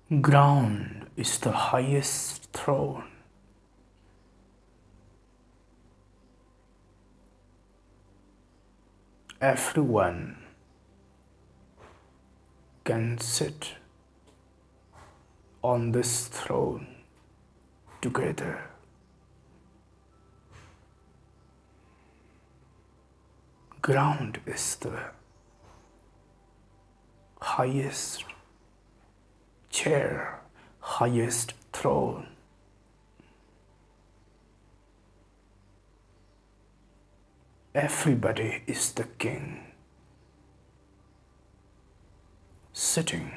Ground is the highest throne. Everyone can sit on this throne together. Ground is the highest chair, highest throne. Everybody is the king, sitting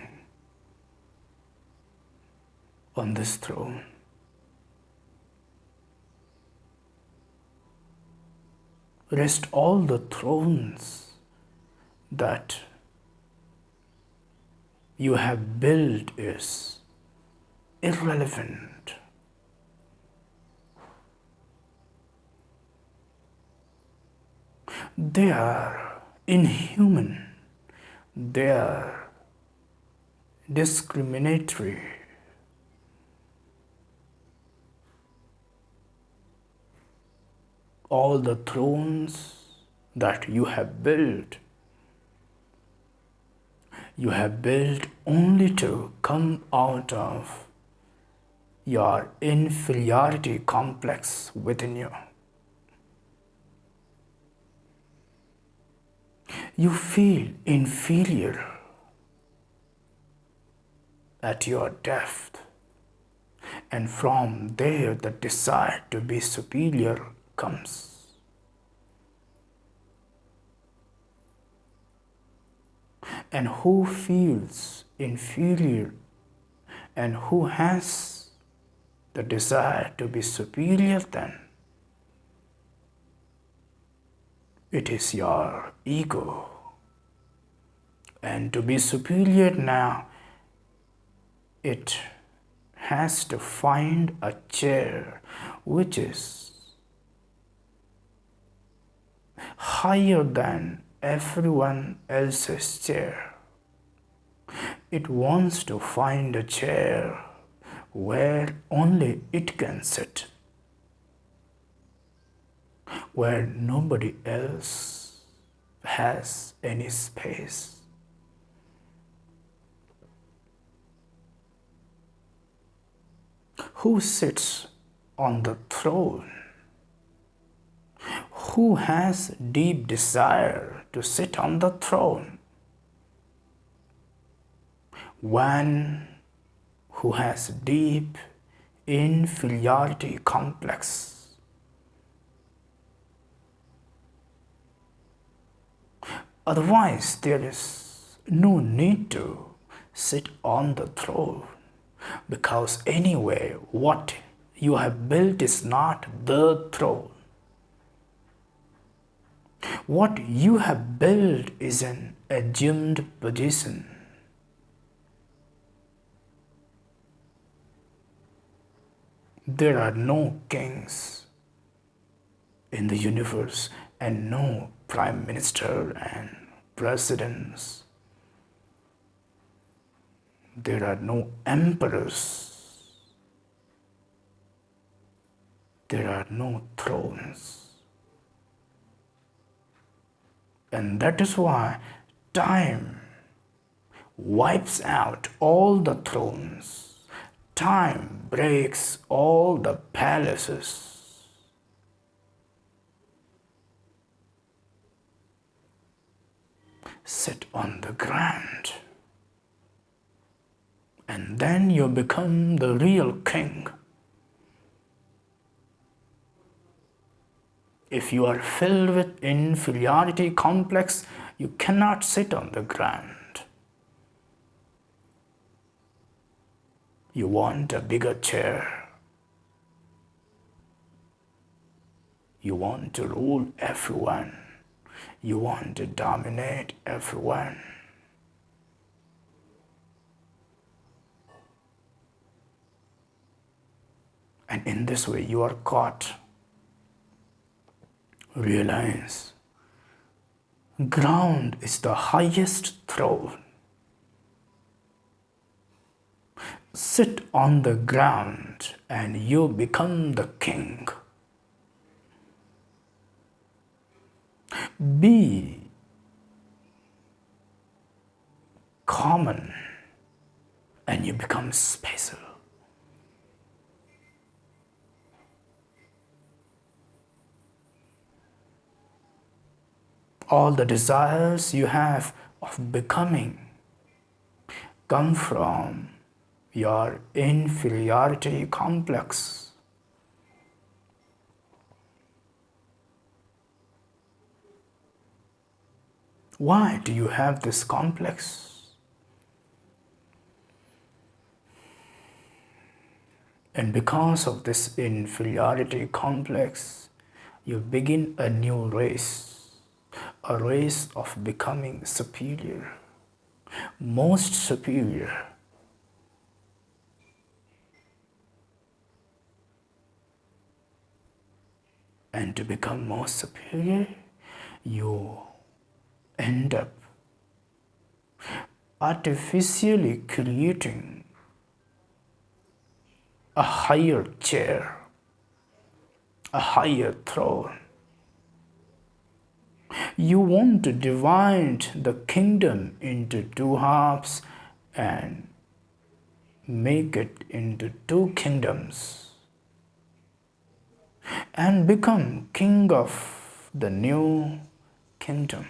on this throne. Rest all the thrones that you have built is irrelevant. They are inhuman. They are discriminatory. All the thrones that you have built only to come out of your inferiority complex within you. You feel inferior at your depth, and from there the desire to be superior comes. And who feels inferior and who has the desire to be superior, then it is your ego. And to be superior now, it has to find a chair which is higher than everyone else's chair. It wants to find a chair where only it can sit, where nobody else has any space. Who sits on the throne? Who has deep desire to sit on the throne? One who has deep inferiority complex. Otherwise, there is no need to sit on the throne, because anyway, what you have built is not the throne. What you have built is an assumed position. There are no kings in the universe and no prime minister and presidents. There are no emperors. There are no thrones. And that is why time wipes out all the thrones. Time breaks all the palaces. Sit on the ground. And then you become the real king. If you are filled with inferiority complex, you cannot sit on the ground. You want a bigger chair. You want to rule everyone. You want to dominate everyone. And in this way, you are caught. Realize, ground is the highest throne. Sit on the ground and you become the king. Be common and you become special. All the desires you have of becoming come from your inferiority complex. Why do you have this complex? And because of this inferiority complex, you begin a new race, a race of becoming superior, most superior. And to become most superior, you end up artificially creating a higher chair, a higher throne. You want to divide the kingdom into two halves and make it into two kingdoms and become king of the new kingdom.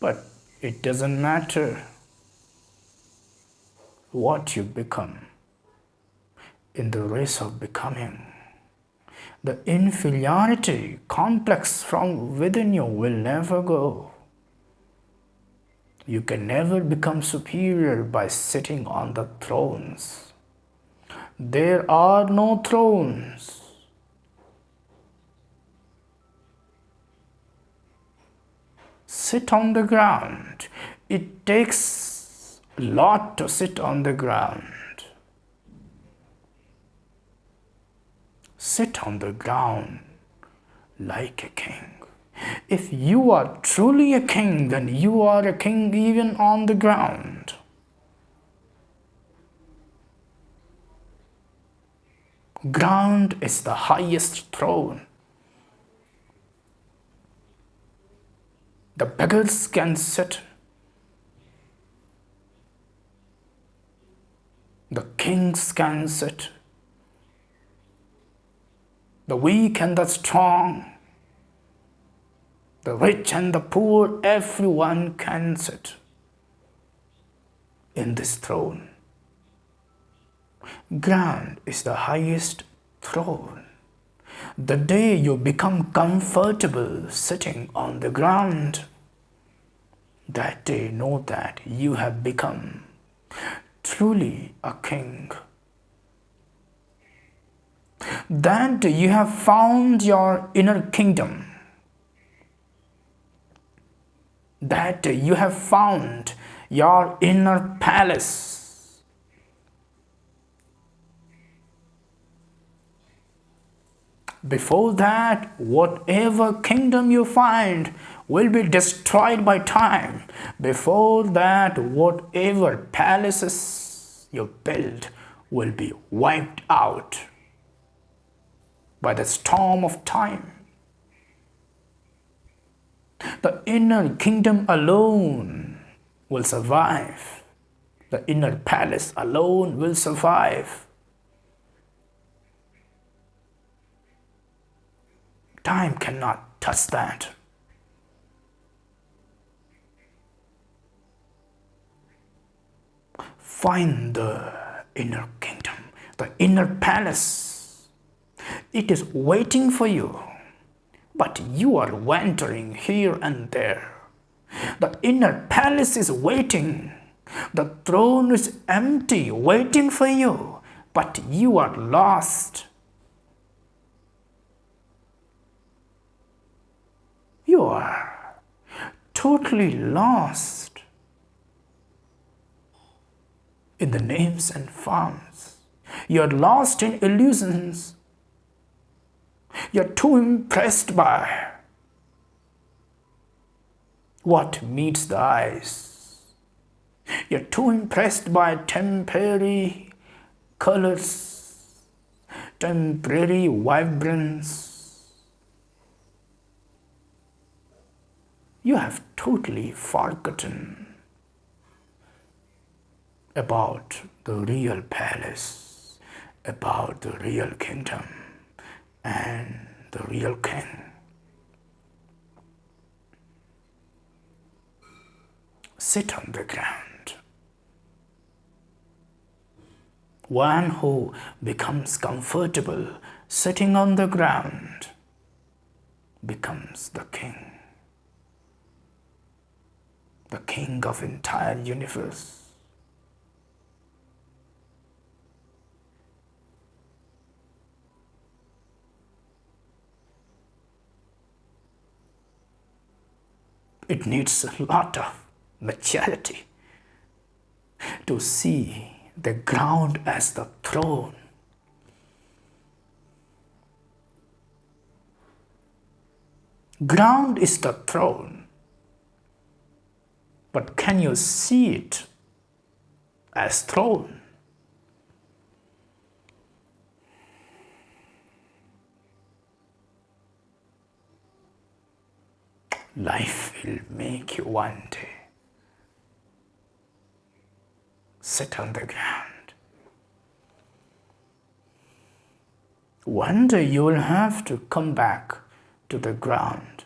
But it doesn't matter what you become in the race of becoming. The inferiority complex from within you will never go. You can never become superior by sitting on the thrones. There are no thrones. Sit on the ground. It takes a lot to sit on the ground. Sit on the ground like a king. If you are truly a king, then you are a king even on the ground. Ground is the highest throne. The beggars can sit. The kings can sit. The weak and the strong, the rich and the poor, everyone can sit in this throne. Ground is the highest throne. The day you become comfortable sitting on the ground, that day know that you have become truly a king. That you have found your inner kingdom. That you have found your inner palace. Before that, whatever kingdom you find will be destroyed by time. Before that, whatever palaces you build will be wiped out by the storm of time. The inner kingdom alone will survive. The inner palace alone will survive. Time cannot touch that. Find the inner kingdom, the inner palace. It is waiting for you, but you are wandering here and there. The inner palace is waiting. The throne is empty, waiting for you, but you are lost. You are totally lost in the names and forms. You are lost in illusions. You are too impressed by what meets the eyes. You're too impressed by temporary colors, temporary vibrance. You have totally forgotten about the real palace, about the real kingdom and the real king. Sit on the ground. One who becomes comfortable sitting on the ground becomes the king of entire universe. It needs a lot of maturity to see the ground as the throne. Ground is the throne, but can you see it as throne? Life will make you one day sit on the ground. One day you will have to come back to the ground.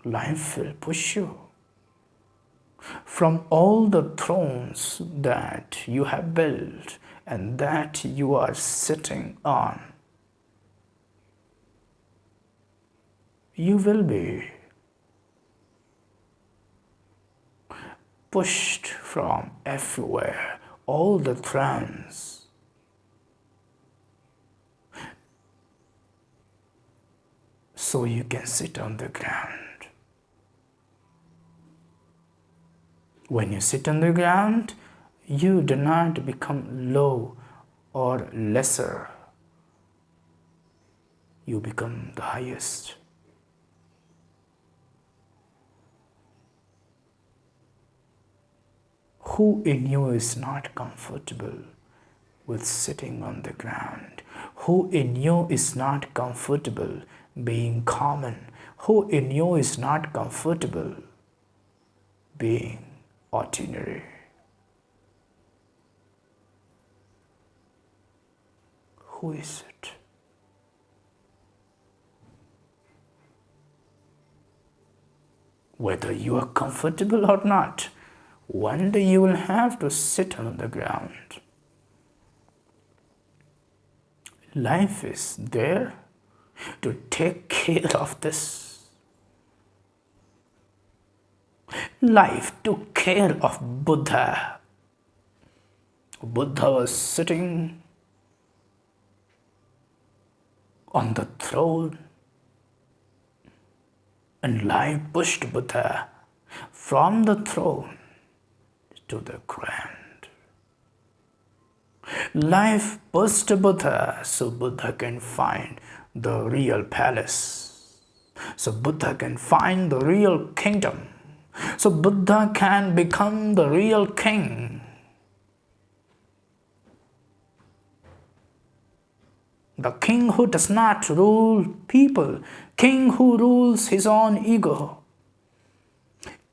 Life will push you from all the thrones that you have built and that you are sitting on. You will be pushed from everywhere, all the thrones. So you can sit on the ground. When you sit on the ground, you do not become low or lesser. You become the highest. Who in you is not comfortable with sitting on the ground? Who in you is not comfortable being common? Who in you is not comfortable being ordinary? Who is it? Whether you are comfortable or not, one day you will have to sit on the ground. Life is there to take care of this. Life took care of Buddha. Buddha was sitting on the throne, and life pushed Buddha from the throne to the ground. Life pushed Buddha so Buddha can find the real palace, so Buddha can find the real kingdom, so Buddha can become the real king. The king who does not rule people, king who rules his own ego.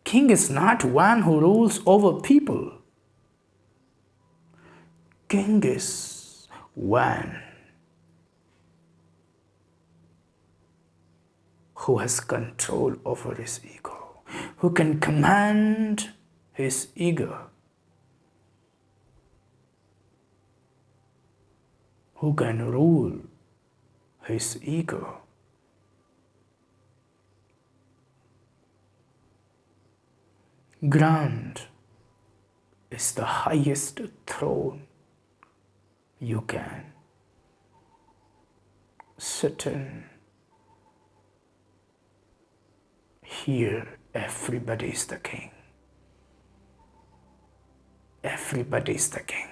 King is not one who rules over people. King is one who has control over his ego, who can command his ego, who can rule his ego. Ground is the highest throne you can sit in. Here, everybody is the king. Everybody is the king.